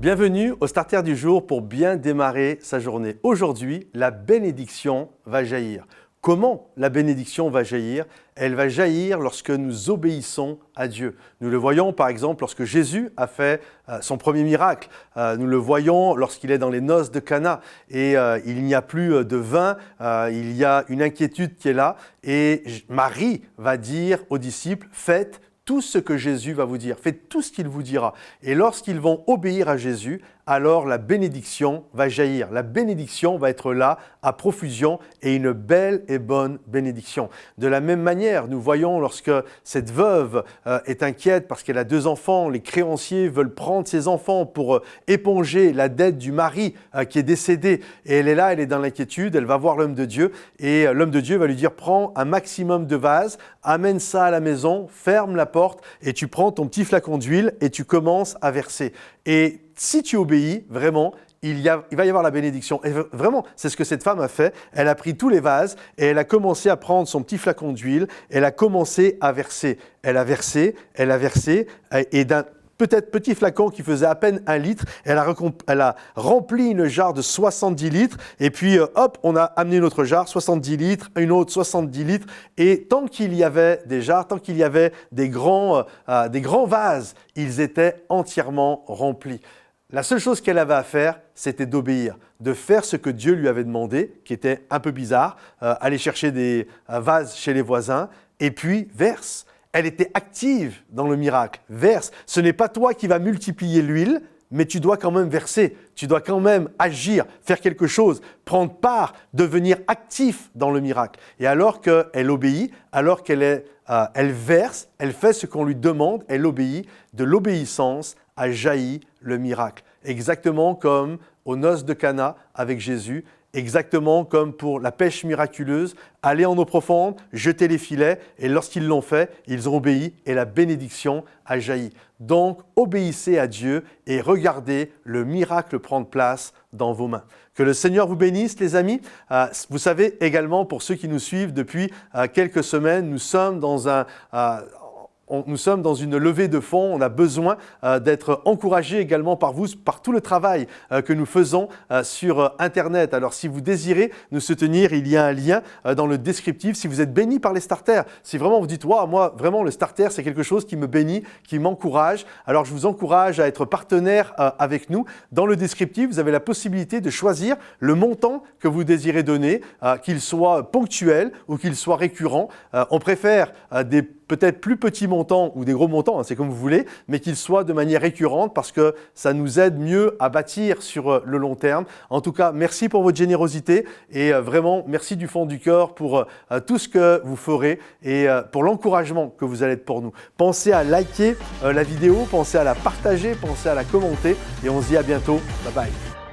Bienvenue au Starter du jour pour bien démarrer sa journée. Aujourd'hui, la bénédiction va jaillir. Comment la bénédiction va jaillir? Elle va jaillir lorsque nous obéissons à Dieu. Nous le voyons par exemple lorsque Jésus a fait son premier miracle. Nous le voyons lorsqu'il est dans les noces de Cana et il n'y a plus de vin, il y a une inquiétude qui est là et Marie va dire aux disciples « Faites tout ce que Jésus va vous dire, faites tout ce qu'il vous dira. » Et lorsqu'ils vont obéir à Jésus, alors la bénédiction va jaillir. La bénédiction va être là à profusion et une belle et bonne bénédiction. De la même manière, nous voyons lorsque cette veuve est inquiète parce qu'elle a 2 enfants, les créanciers veulent prendre ses enfants pour éponger la dette du mari qui est décédé. Et elle est là, elle est dans l'inquiétude, elle va voir l'homme de Dieu et l'homme de Dieu va lui dire « Prends un maximum de vases, amène ça à la maison, ferme la porte et tu prends ton petit flacon d'huile et tu commences à verser. » Et si tu obéis, vraiment, il va y avoir la bénédiction. Et vraiment, c'est ce que cette femme a fait. Elle a pris tous les vases et elle a commencé à prendre son petit flacon d'huile. Elle a commencé à verser. Elle a versé et d'un peut-être petit flacon qui faisait à peine 1 litre, elle a rempli une jarre de 70 litres et puis hop, on a amené une autre jarre, 70 litres, une autre 70 litres et tant qu'il y avait des jarres, tant qu'il y avait des grands vases, ils étaient entièrement remplis. La seule chose qu'elle avait à faire, c'était d'obéir, de faire ce que Dieu lui avait demandé, qui était un peu bizarre, aller chercher des vases chez les voisins et puis verse. Elle était active dans le miracle. Verse. Ce n'est pas toi qui vas multiplier l'huile, mais tu dois quand même verser. Tu dois quand même agir, faire quelque chose, prendre part, devenir actif dans le miracle. Et alors qu'elle obéit, alors qu'elle verse, elle fait ce qu'on lui demande, elle obéit. De l'obéissance a jailli le miracle. Exactement comme aux noces de Cana avec Jésus. Exactement comme pour la pêche miraculeuse, aller en eau profonde, jeter les filets et lorsqu'ils l'ont fait, ils ont obéi et la bénédiction a jailli. Donc, obéissez à Dieu et regardez le miracle prendre place dans vos mains. Que le Seigneur vous bénisse, les amis. Vous savez également, pour ceux qui nous suivent depuis quelques semaines, nous sommes dans une levée de fonds, on a besoin d'être encouragés également par vous, par tout le travail que nous faisons sur Internet. Alors si vous désirez nous soutenir, il y a un lien dans le descriptif. Si vous êtes béni par les starters, si vraiment vous dites « Wow, moi vraiment le starter c'est quelque chose qui me bénit, qui m'encourage », alors je vous encourage à être partenaire avec nous. Dans le descriptif, vous avez la possibilité de choisir le montant que vous désirez donner, qu'il soit ponctuel ou qu'il soit récurrent. On préfère des peut-être plus petits montants ou des gros montants, c'est comme vous voulez, mais qu'ils soient de manière récurrente parce que ça nous aide mieux à bâtir sur le long terme. En tout cas, merci pour votre générosité et vraiment merci du fond du cœur pour tout ce que vous ferez et pour l'encouragement que vous allez être pour nous. Pensez à liker la vidéo, pensez à la partager, pensez à la commenter et on se dit à bientôt. Bye bye.